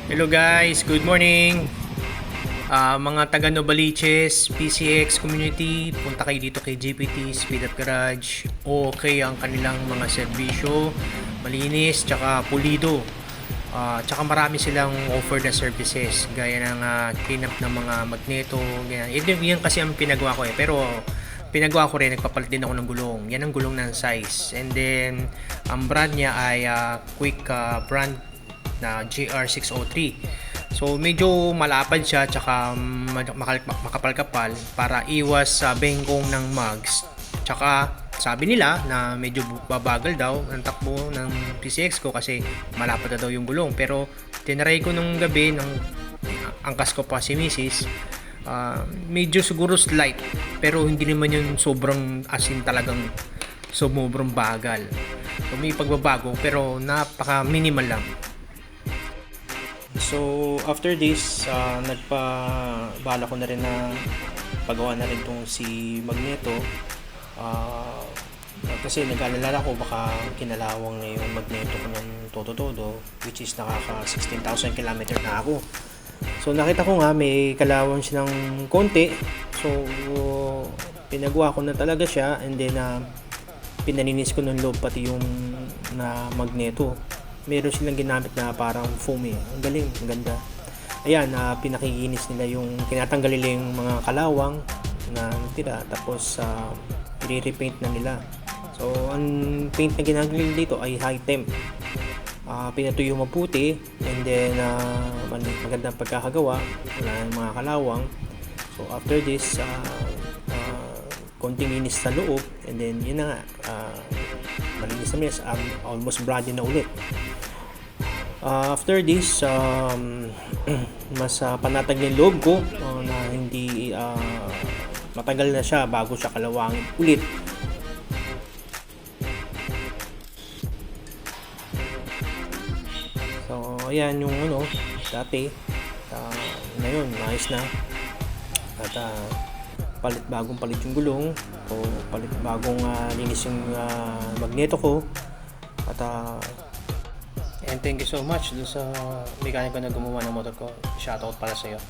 Hello guys, good morning. Mga taga Novaliches, PCX community, punta kayo dito kay GPT Speed Up Garage. Okay ang kanilang mga serbisyo, malinis, tsaka pulido. Tsaka marami silang offer na services gaya ng clean up ng mga magneto, ganyan. Yan kasi ang pinagawa ko pero pinagawa ko rin, nagpapalit din ako ng gulong. Yan ang gulong ng size. And then ang brand niya ay Quick brand na GR603. So medyo malapad siya tsaka makapal-kapal para iwas sa bengkong ng mugs. Tsaka sabi nila na medyo babagal daw ang takbo ng PCX ko kasi malapad na daw yung gulong. Pero tinry ko nung gabi nung angkas ko pa si Mrs. Medyo siguro slight pero hindi naman yung sobrang asin talagang sobrang bagal. So may pagbabago pero napaka minimal lang. So after this, nagpabala ko na rin na pagawa na rin tong si Magneto. Kasi nag-alala ko baka kinalawang na yung Magneto ko ng todo-todo, which is nakaka 16,000 km na ako. So nakita ko nga may kalawang siya ng konti. So pinagawa ko na talaga siya, and then pinaninis ko ng loob pati yung na Magneto. Meron silang ginamit na parang foam Ang galing, ang ganda. Ayan, pinakikinis nila yung, tinatanggal nila yung mga kalawang na tira, tapos i-repaint na nila. So, ang paint na ginagawa dito ay high temp. Pinatuyo maputi, and then magandang pagkakagawa, wala ng mga kalawang. So, after this, konting inis sa loob, and then yun na nga, malinis na mes, almost brand new na ulit. After this, mas panatag yung loob ko na hindi matagal na siya bago siya kalawangin ulit. So ayan yung dati, ngayon maayos na, at bagong palit yung gulong, o bagong linis yung magneto ko, at and thank you so much dun sa mekaniko na gumawa ng motor ko. Shoutout pala sa'yo.